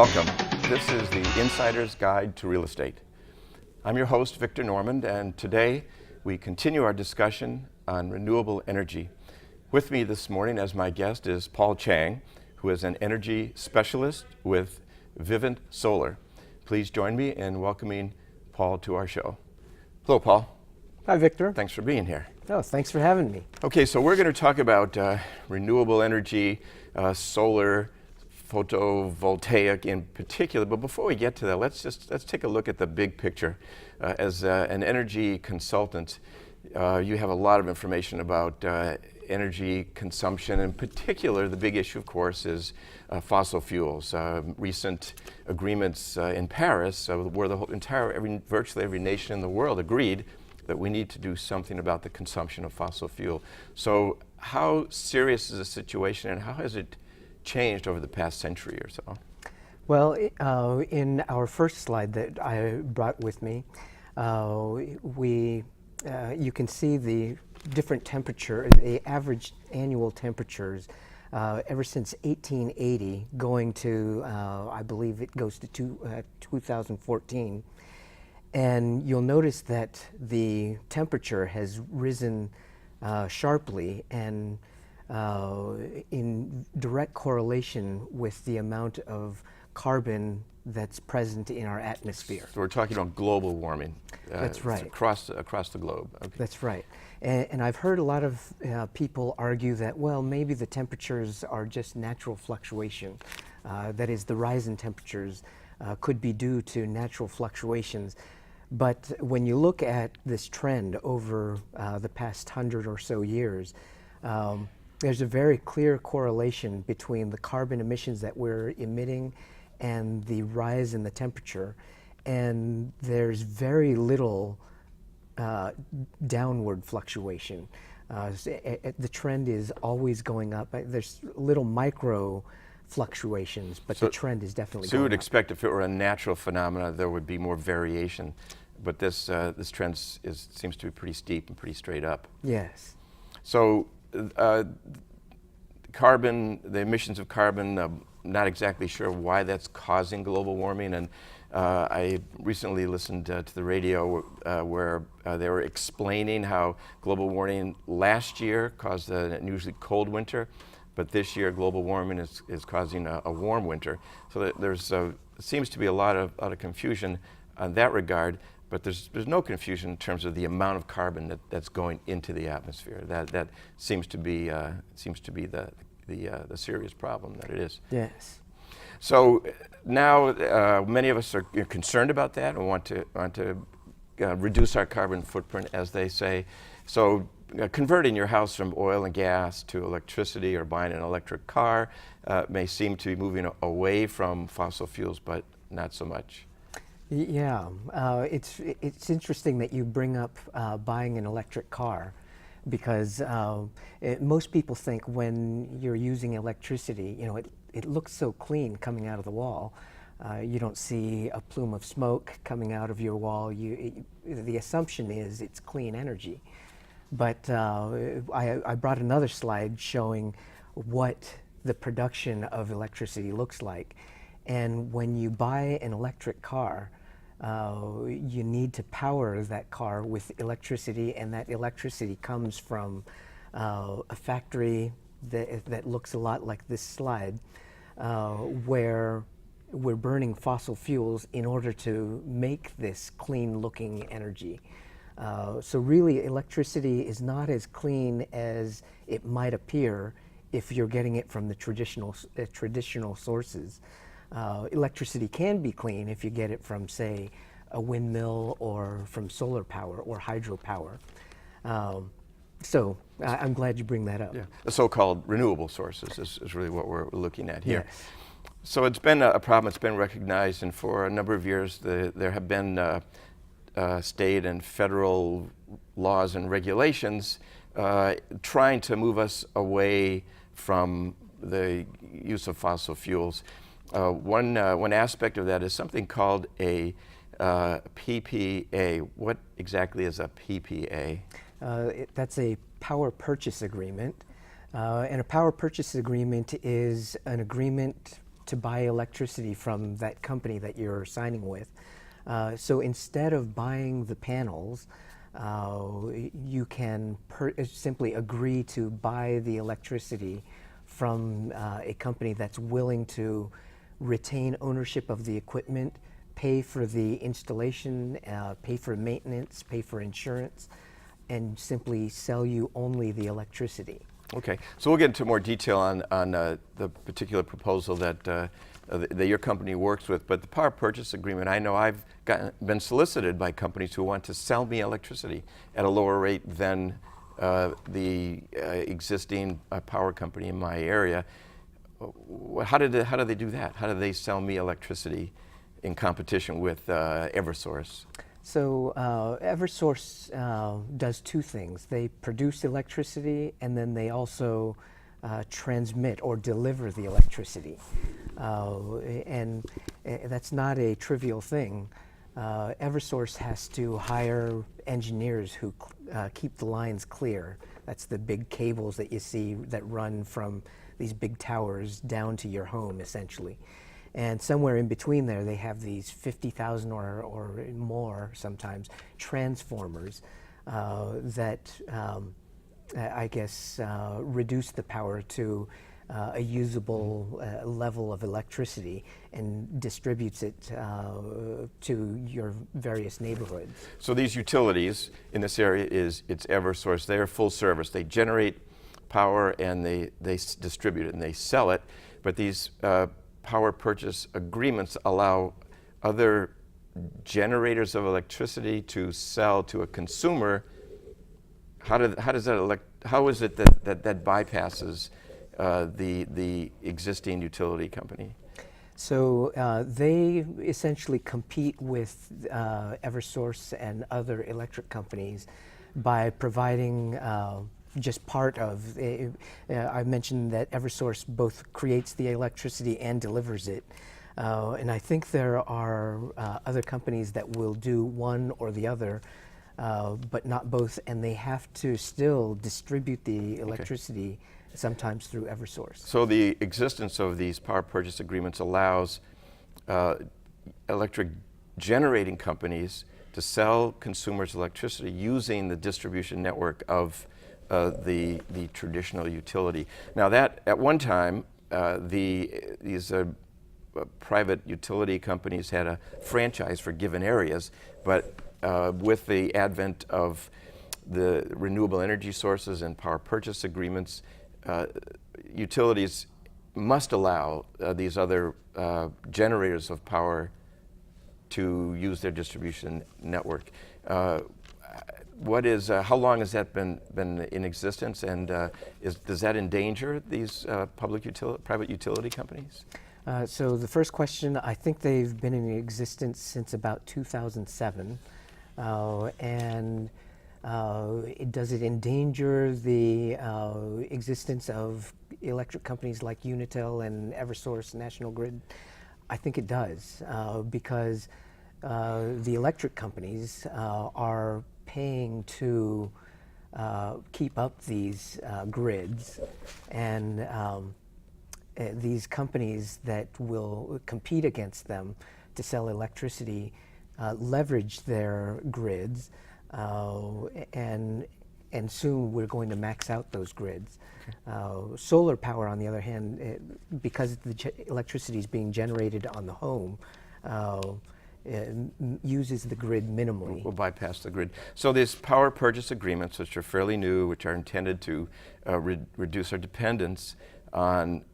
Welcome. This is the Insider's Guide to Real Estate. I'm your host, Victor Normand, and today we continue our discussion on renewable energy. With me this morning as my guest is Paul Chang, who is an energy specialist with Vivint Solar. Please join me in welcoming Paul to our show. Hello, Paul. Hi, Victor. Thanks for being here. Oh, thanks for having me. Okay, so we're going to talk about renewable energy, solar, photovoltaic in particular. But before we get to that, let's take a look at the big picture. As an energy consultant, you have a lot of information about energy consumption. In particular, the big issue, of course, is fossil fuels. Recent agreements in Paris, where virtually every nation in the world agreed that we need to do something about the consumption of fossil fuel. So how serious is the situation, and how has it changed over the past century or so? Well, in our first slide that I brought with me, you can see the different temperature, the average annual temperatures ever since 1880 going to, I believe it goes to 2014. And you'll notice that the temperature has risen sharply and in direct correlation with the amount of carbon that's present in our atmosphere. So we're talking about global warming. That's right. Across the globe. Okay. That's right. And I've heard a lot of people argue that, well, maybe the temperatures are just natural fluctuation. That is, the rise in temperatures could be due to natural fluctuations. But when you look at this trend over the past 100 or so years, there's a very clear correlation between the carbon emissions that we're emitting and the rise in the temperature. And there's very little downward fluctuation. The trend is always going up. There's little micro fluctuations, but the trend is definitely going up. So you would expect if it were a natural phenomena, there would be more variation. But this trend seems to be pretty steep and pretty straight up. Yes. So carbon, the emissions of carbon, not exactly sure why that's causing global warming. And I recently listened to the radio where they were explaining how global warming last year caused an unusually cold winter, but this year global warming is causing a warm winter. So there's seems to be a lot of confusion on that regard. But there's no confusion in terms of the amount of carbon that's going into the atmosphere. That seems to be the serious problem that it is. Yes. So now many of us are concerned about that and want to reduce our carbon footprint, as they say. So converting your house from oil and gas to electricity or buying an electric car may seem to be moving away from fossil fuels, but not so much. Yeah, it's interesting that you bring up buying an electric car, because most people think when you're using electricity, it looks so clean coming out of the wall. You don't see a plume of smoke coming out of your wall. The assumption is it's clean energy. But I brought another slide showing what the production of electricity looks like. And when you buy an electric car, you need to power that car with electricity, and that electricity comes from a factory that looks a lot like this slide, where we're burning fossil fuels in order to make this clean-looking energy. So really, electricity is not as clean as it might appear if you're getting it from the traditional sources. Electricity can be clean if you get it from, say, a windmill or from solar power or hydropower. So I'm glad you bring that up. Yeah. The so-called renewable sources is really what we're looking at here. Yes. So it's been a problem. It's been recognized, and for a number of years there have been state and federal laws and regulations trying to move us away from the use of fossil fuels. One aspect of that is something called a PPA. What exactly is a PPA? That's a power purchase agreement. And a power purchase agreement is an agreement to buy electricity from that company that you're signing with. So instead of buying the panels, you can simply agree to buy the electricity from a company that's willing to retain ownership of the equipment, pay for the installation, pay for maintenance, pay for insurance, and simply sell you only the electricity. Okay, so we'll get into more detail on the particular proposal that your company works with, but the power purchase agreement, I know I've been solicited by companies who want to sell me electricity at a lower rate than the existing power company in my area. How do they do that? How do they sell me electricity in competition with Eversource? So Eversource does two things. They produce electricity, and then they also transmit or deliver the electricity. And that's not a trivial thing. Eversource has to hire engineers who keep the lines clear. That's the big cables that you see that run from these big towers down to your home, essentially. And somewhere in between there, they have these 50,000 or more, sometimes, transformers that, I guess, reduce the power to a usable level of electricity and distributes it to your various neighborhoods. So these utilities in this area, it's Eversource. They are full service. They generate power and they distribute it and they sell it. But these power purchase agreements allow other generators of electricity to sell to a consumer. How is it that bypasses the existing utility company? So they essentially compete with Eversource and other electric companies by providing just part of, I mentioned that Eversource both creates the electricity and delivers it. And I think there are other companies that will do one or the other, but not both, and they have to still distribute the electricity, sometimes through Eversource. So the existence of these power purchase agreements allows electric generating companies to sell consumers electricity using the distribution network of the traditional utility. Now that, at one time, these private utility companies had a franchise for given areas, but with the advent of the renewable energy sources and power purchase agreements, utilities must allow these other generators of power to use their distribution network. How long has that been in existence, and does that endanger these private utility companies? So the first question, I think they've been in existence since about 2007, and does it endanger the existence of electric companies like Unitil and Eversource, National Grid? I think it does, because the electric companies are paying to keep up these grids, and these companies that will compete against them to sell electricity leverage their grids, and soon we're going to max out those grids. Okay. Solar power, on the other hand, because the electricity is being generated on the home, uses the grid minimally. We'll bypass the grid. So these power purchase agreements, which are fairly new, which are intended to reduce our dependence on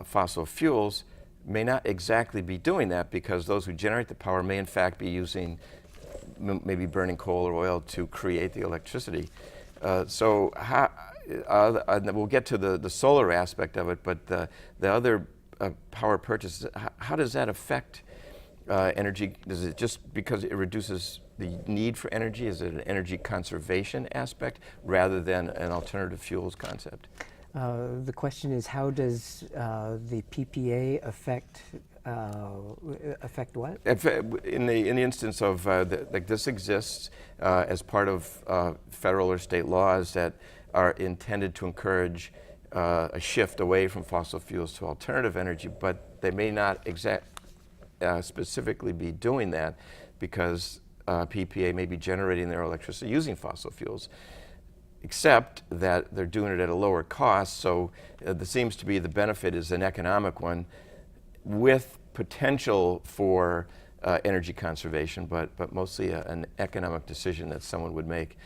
fossil fuels, may not exactly be doing that, because those who generate the power may in fact be using, maybe burning coal or oil to create the electricity. So we'll get to the solar aspect of it, but the other power purchases, how does that affect energy? Is it just because it reduces the need for energy? Is it an energy conservation aspect rather than an alternative fuels concept? The question is, how does the PPA affect what? In the instance of like this exists as part of federal or state laws that are intended to encourage a shift away from fossil fuels to alternative energy, but they may not specifically be doing that because PPA may be generating their electricity using fossil fuels, except that they're doing it at a lower cost. So there seems to be the benefit is an economic one with potential for energy conservation, but mostly an economic decision that someone would make.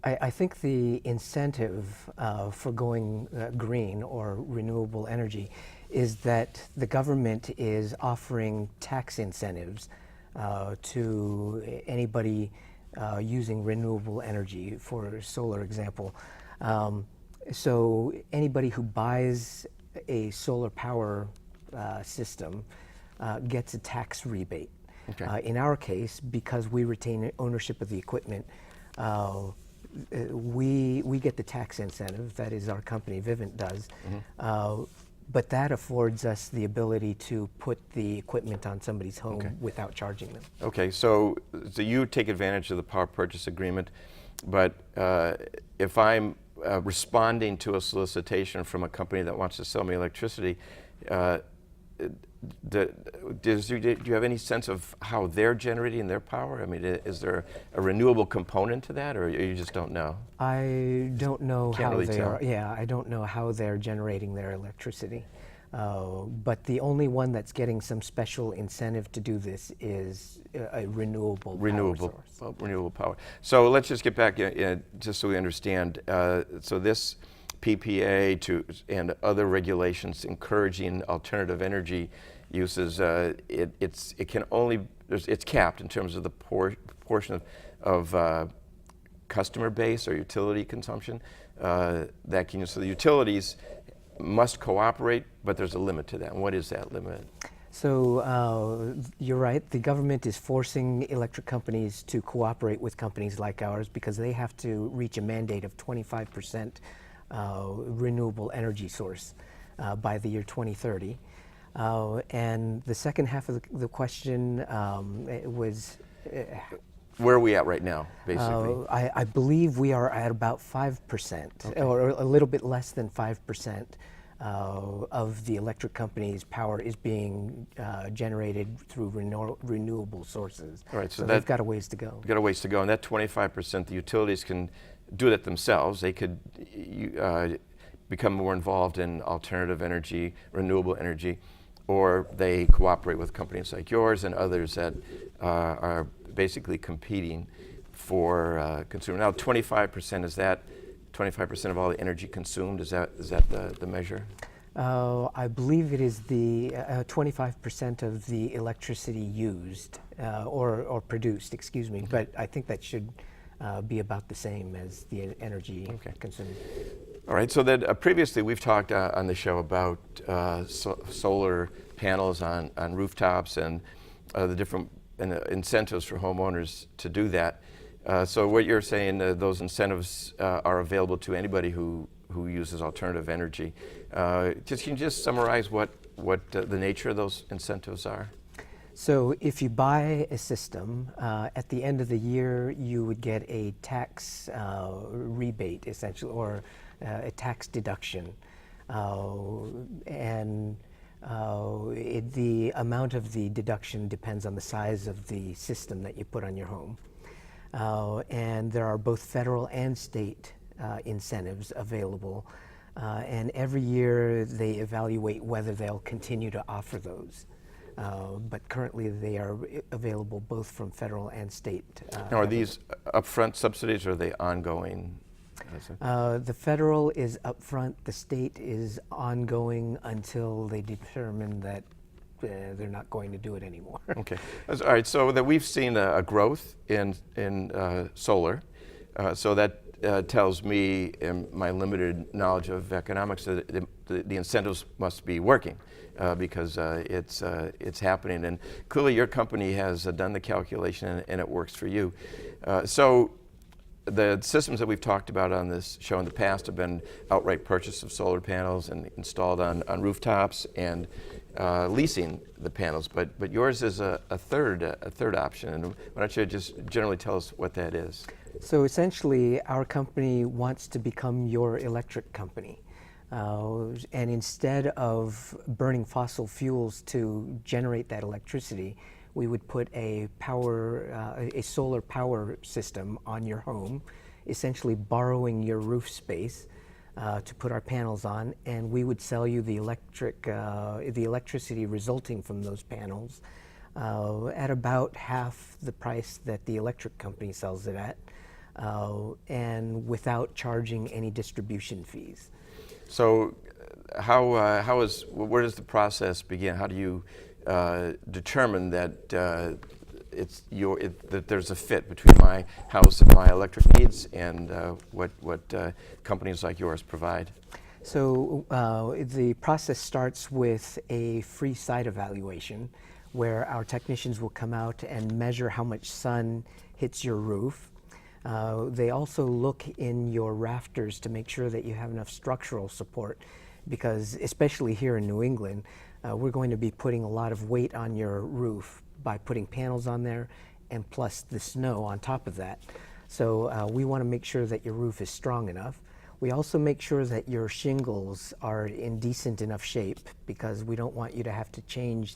I think the incentive for going green or renewable energy is that the government is offering tax incentives to anybody using renewable energy, for solar example. So anybody who buys a solar power system gets a tax rebate. Okay. In our case, because we retain ownership of the equipment, we get the tax incentive. That is, our company Vivint does. But that affords us the ability to put the equipment on somebody's home without charging them. Okay, so you take advantage of the power purchase agreement, but if I'm responding to a solicitation from a company that wants to sell me electricity, do you have any sense of how they're generating their power? I mean, is there a renewable component to that, or you just don't know? I don't know Can't how really they tell. are. Yeah, I don't know how they're generating their electricity. But the only one that's getting some special incentive to do this is a renewable power source. Renewable power. So let's just get back, just so we understand. So this PPA and other regulations encouraging alternative energy uses, it's capped in terms of the portion of customer base or utility consumption that can use. So the utilities must cooperate, but there's a limit to that. And what is that limit? So you're right, the government is forcing electric companies to cooperate with companies like ours because they have to reach a mandate of 25% renewable energy source by the year 2030. And the second half of the question was... Where are we at right now, basically? I believe we are at about 5%, or a little bit less than 5% of the electric company's power is being generated through renewable sources. All right, so they've got a ways to go. Got a ways to go, and that 25%, the utilities can do that themselves. They could become more involved in alternative energy, renewable energy, or they cooperate with companies like yours and others that are basically competing for consumer. Now, 25%, is that 25% of all the energy consumed? Is that the measure? I believe it is the 25% of the electricity used or produced, excuse me, but I think that should be about the same as the energy consumed. All right, so that previously we've talked on the show about solar panels on rooftops and the different incentives for homeowners to do that. So what you're saying, those incentives are available to anybody who uses alternative energy. Can you just summarize what the nature of those incentives are? So if you buy a system, at the end of the year you would get a tax rebate, essentially, or a tax deduction. The amount of the deduction depends on the size of the system that you put on your home. And there are both federal and state incentives available. And every year they evaluate whether they'll continue to offer those. But currently they are available both from federal and state. Now, are these upfront subsidies or are they ongoing? The federal is upfront, the state is ongoing until they determine that they're not going to do it anymore. Okay, all right, so that we've seen a growth in solar, so that tells me, in my limited knowledge of economics, that the incentives must be working because it's happening, and clearly your company has done the calculation and it works for you. So the systems that we've talked about on this show in the past have been outright purchase of solar panels and installed on rooftops and leasing the panels, but yours is a third option. And why don't you just generally tell us what that is? So essentially, our company wants to become your electric company. And instead of burning fossil fuels to generate that electricity, we would put a solar power system on your home, essentially borrowing your roof space to put our panels on, and we would sell you the electricity resulting from those panels at about half the price that the electric company sells it at, and without charging any distribution fees. So, where does the process begin? How do you determine that that there's a fit between my house and my electric needs and what companies like yours provide? So the process starts with a free site evaluation, where our technicians will come out and measure how much sun hits your roof. They also look in your rafters to make sure that you have enough structural support, because especially here in New England, we're going to be putting a lot of weight on your roof by putting panels on there, and plus the snow on top of that. So we want to make sure that your roof is strong enough. We also make sure that your shingles are in decent enough shape, because we don't want you to have to change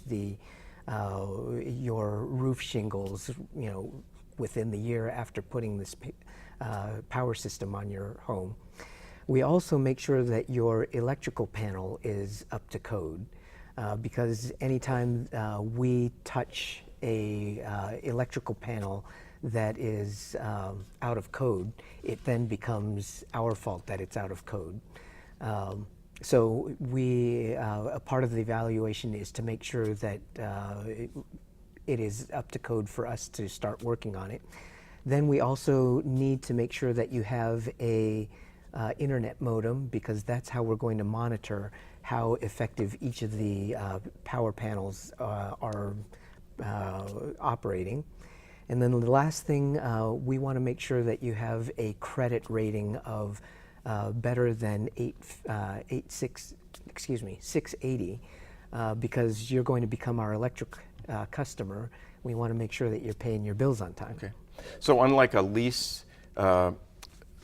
your roof shingles, within the year after putting this power system on your home. We also make sure that your electrical panel is up to code, because anytime we touch a electrical panel that is out of code, it then becomes our fault that it's out of code. So a part of the evaluation is to make sure that it is up to code for us to start working on it. Then we also need to make sure that you have a internet modem, because that's how we're going to monitor how effective each of the power panels are operating. And then the last thing, we want to make sure that you have a credit rating of better than 680, because you're going to become our electric customer. We want to make sure that you're paying your bills on time. Okay. So unlike a lease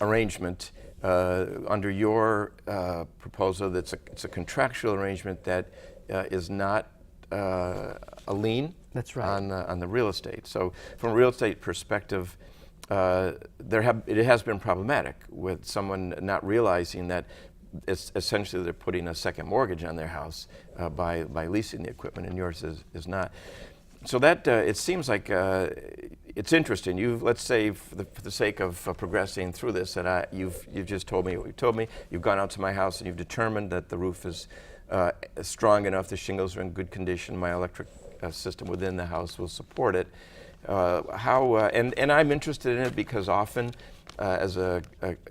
arrangement, under your proposal, it's a contractual arrangement that is not a lien. That's right. On the real estate. So from a real estate perspective, it has been problematic with someone not realizing that it's essentially they're putting a second mortgage on their house by leasing the equipment, and yours is not. So that it seems like it's interesting. Let's say for the sake of progressing through this, that you've just told me what you told me. You've gone out to my house and you've determined that the roof is strong enough, the shingles are in good condition, my electric system within the house will support it. And I'm interested in it because often, as a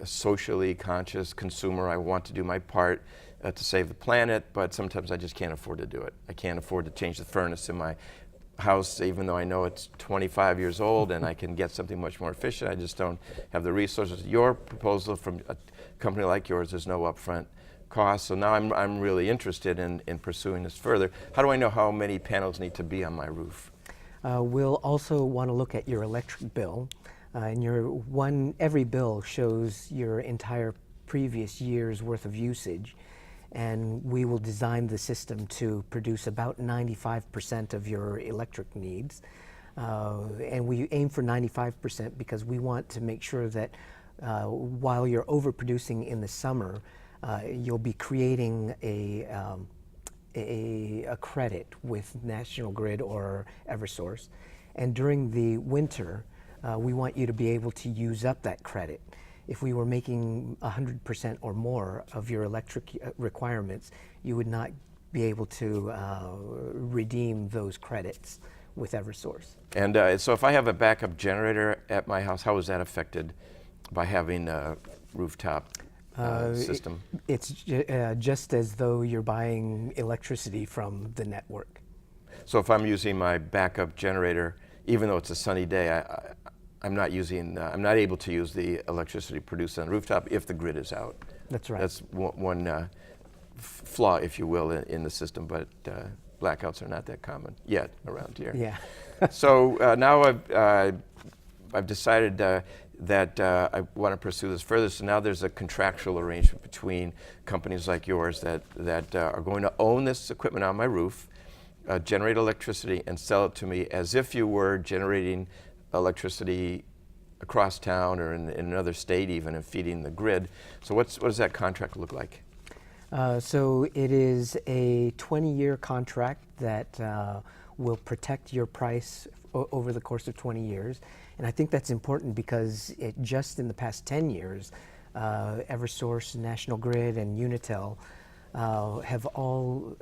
socially conscious consumer, I want to do my part to save the planet, but sometimes I just can't afford to do it. I can't afford to change the furnace in my house, even though I know it's 25 years old and I can get something much more efficient. I just don't have the resources. Your proposal from a company like yours, there's no upfront cost. So now I'm really interested in pursuing this further. How do I know how many panels need to be on my roof? We'll also want to look at your electric bill. And every bill shows your entire previous year's worth of usage. And we will design the system to produce about 95% of your electric needs. And we aim for 95% because we want to make sure that while you're overproducing in the summer, you'll be creating a credit with National Grid or Eversource. And during the winter, we want you to be able to use up that credit. If we were making 100% or more of your electric requirements, you would not be able to redeem those credits with Eversource. And so if I have a backup generator at my house, how is that affected by having a rooftop system? It's just as though you're buying electricity from the network. So if I'm using my backup generator, even though it's a sunny day, I'm not able to use the electricity produced on the rooftop if the grid is out. That's right. That's one flaw, if you will, in the system, but blackouts are not that common yet around here. Yeah. So now I've decided that I want to pursue this further. So now there's a contractual arrangement between companies like yours that are going to own this equipment on my roof, generate electricity, and sell it to me as if you were generating electricity across town or in another state even, and feeding the grid. So what does that contract look like? So it is a 20-year contract that will protect your price over the course of 20 years. And I think that's important because just in the past 10 years, Eversource, National Grid, and Unitil have all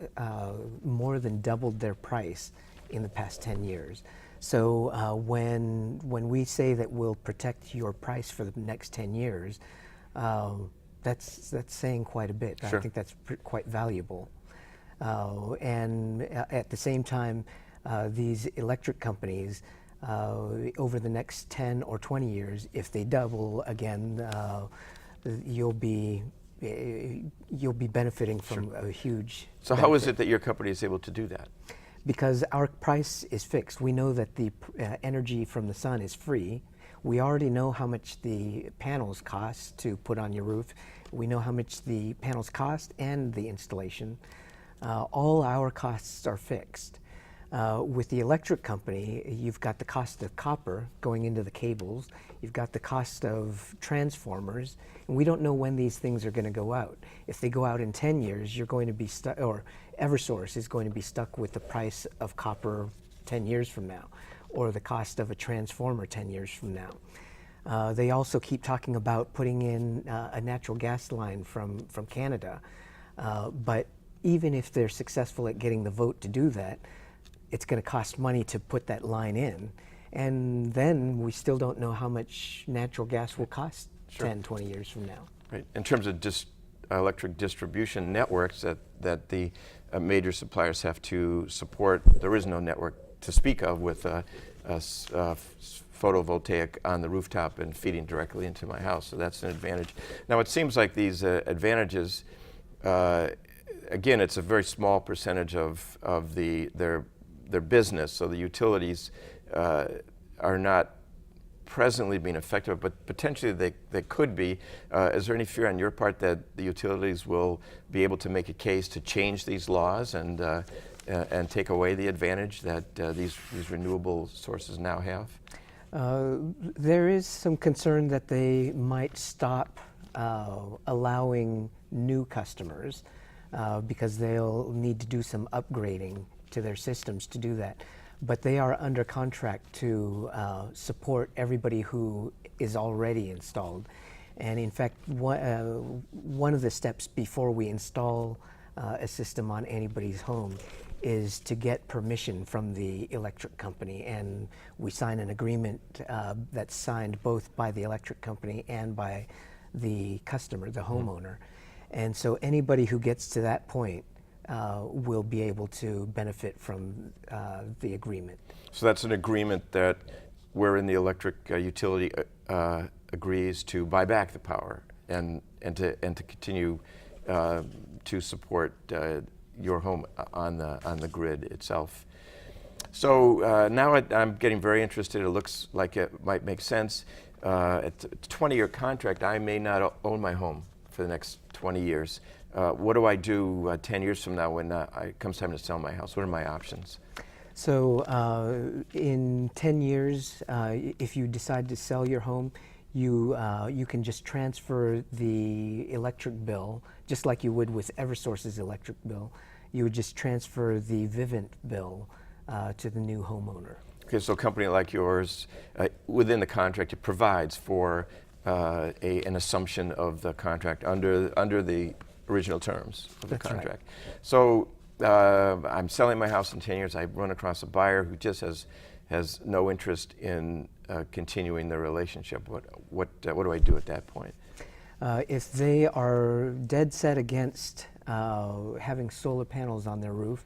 more than doubled their price in the past 10 years. So when we say that we'll protect your price for the next 10 years, that's saying quite a bit. Sure. I think that's quite valuable. And at the same time, these electric companies, over the next 10 or 20 years, if they double again, you'll be benefiting from a huge So benefit. how is it that your company is able to do that? Because our price is fixed. We know that the energy from the sun is free. We already know how much the panels cost to put on your roof. We know how much the panels cost and the installation. All our costs are fixed. With the electric company, you've got the cost of copper going into the cables. You've got the cost of transformers, and we don't know when these things are going to go out. If they go out in 10 years, you're going to be stuck, or Eversource is going to be stuck with the price of copper 10 years from now, or the cost of a transformer 10 years from now. They also keep talking about putting in a natural gas line from Canada, but even if they're successful at getting the vote to do that, it's going to cost money to put that line in. And then we still don't know how much natural gas will cost 10, 20 years from now. Right. In terms of electric distribution networks that the major suppliers have to support, there is no network to speak of with photovoltaic on the rooftop and feeding directly into my house. So that's an advantage. Now it seems like these advantages, again, it's a very small percentage of their business, so the utilities are not presently being affected, but potentially they could be. Is there any fear on your part that the utilities will be able to make a case to change these laws and take away the advantage that these renewable sources now have? There is some concern that they might stop allowing new customers because they'll need to do some upgrading to their systems to do that. But they are under contract to support everybody who is already installed. And in fact, one of the steps before we install a system on anybody's home is to get permission from the electric company. And we sign an agreement that's signed both by the electric company and by the customer, the homeowner. And so anybody who gets to that point will be able to benefit from the agreement. So that's an agreement that wherein the electric utility agrees to buy back the power and to continue to support your home on the grid itself. So now I'm getting very interested. It looks like it might make sense. It's a 20-year contract. I may not own my home for the next 20 years. What do I do 10 years from now when it comes time to sell my house? What are my options? So in 10 years, if you decide to sell your home, you can just transfer the electric bill, just like you would with Eversource's electric bill. You would just transfer the Vivint bill to the new homeowner. Okay, so a company like yours, within the contract, it provides for an assumption of the contract under the original terms of the contract. Right. So I'm selling my house in 10 years. I run across a buyer who just has no interest in continuing the relationship. What do I do at that point? If they are dead set against having solar panels on their roof,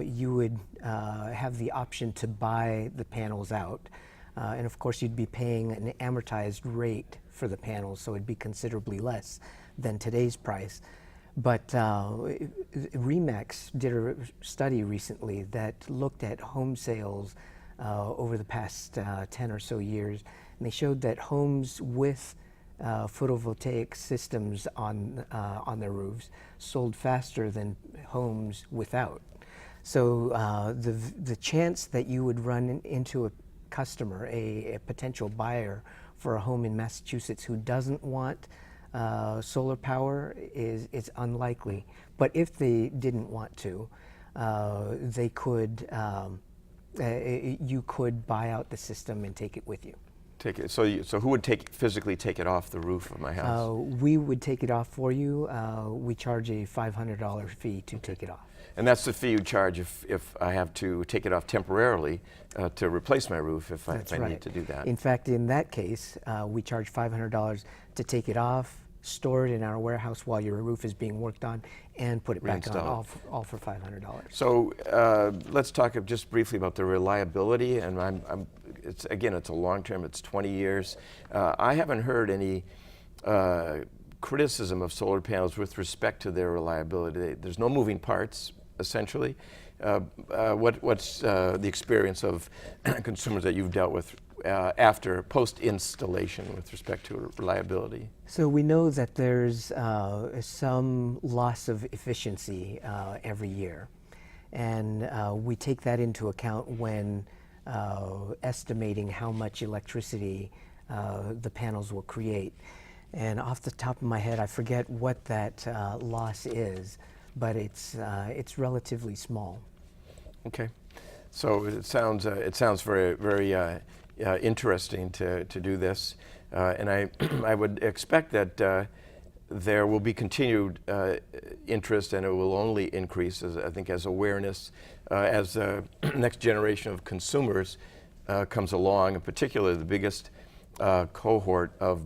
you would have the option to buy the panels out. And of course, you'd be paying an amortized rate for the panels, so it'd be considerably less than today's price. But RE/MAX did a study recently that looked at home sales over the past 10 or so years, and they showed that homes with photovoltaic systems on their roofs sold faster than homes without. So the chance that you would run into a customer, a potential buyer for a home in Massachusetts who doesn't want solar power is unlikely. But if they didn't want to, they could you could buy out the system and take it with you. Take it. So who would physically take it off the roof of my house? We would take it off for you. We charge a $500 fee to take it off. And that's the fee you charge if I have to take it off temporarily to replace my roof if I need to do that. In fact, in that case, we charge $500 to take it off, store it in our warehouse while your roof is being worked on, and put it back on, all for $500. So let's talk just briefly about the reliability. And it's a long term. It's 20 years. I haven't heard any criticism of solar panels with respect to their reliability. There's no moving parts, essentially. What's the experience of consumers that you've dealt with after post-installation with respect to reliability? So we know that there's some loss of efficiency every year, and we take that into account when estimating how much electricity the panels will create. And off the top of my head, I forget what that loss is, but it's relatively small. Okay, so it sounds very very interesting to do this, and I would expect that there will be continued interest, and it will only increase as awareness as the next generation of consumers comes along, in particular the biggest cohort of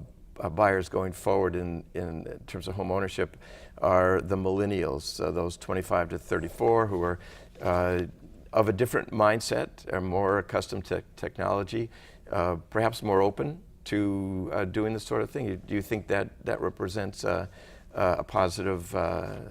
buyers going forward in terms of home ownership are the millennials, those 25 to 34 who are of a different mindset, are more accustomed to technology, perhaps more open to doing this sort of thing. Do you think that represents a positive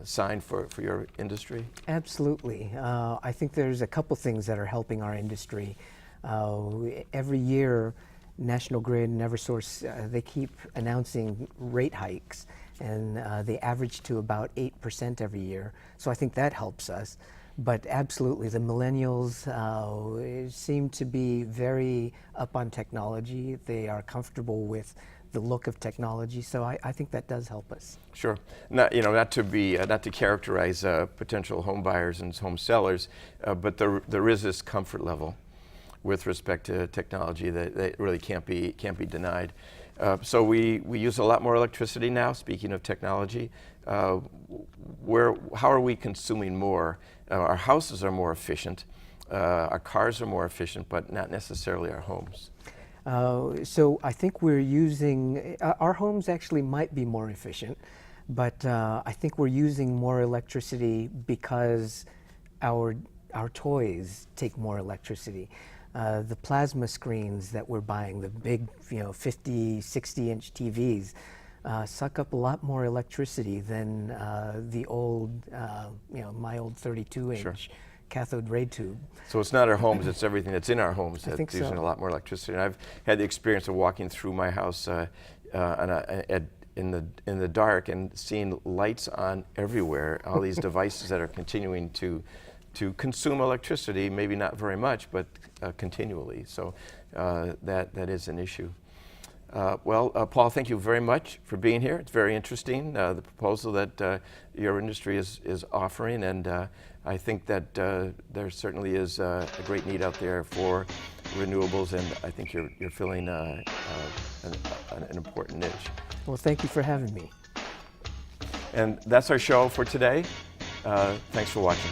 sign for your industry? Absolutely. I think there's a couple things that are helping our industry. Every year, National Grid and Eversource, they keep announcing rate hikes, and they average to about 8% every year. So I think that helps us. But absolutely, the millennials seem to be very up on technology. They are comfortable with the look of technology, so I think that does help us. Sure. Not to characterize potential home buyers and home sellers, but there is this comfort level with respect to technology that really can't be denied. So we use a lot more electricity now. Speaking of technology, how are we consuming more? Our houses are more efficient. Our cars are more efficient, but not necessarily our homes. So I think we're using, our homes actually might be more efficient, but I think we're using more electricity because our toys take more electricity. The plasma screens that we're buying, the big 50, 60-inch TVs, suck up a lot more electricity than the old, my old 32-inch Sure. cathode ray tube. So it's not our homes, it's everything that's in our homes that's using so. a lot more electricity. And I've had the experience of walking through my house in the dark and seeing lights on everywhere, all these devices that are continuing to consume electricity, maybe not very much, but continually. So that is an issue. Paul, thank you very much for being here. It's very interesting, the proposal that your industry is offering, and I think that there certainly is a great need out there for renewables, and I think you're filling an important niche. Well, thank you for having me. And that's our show for today. Thanks for watching.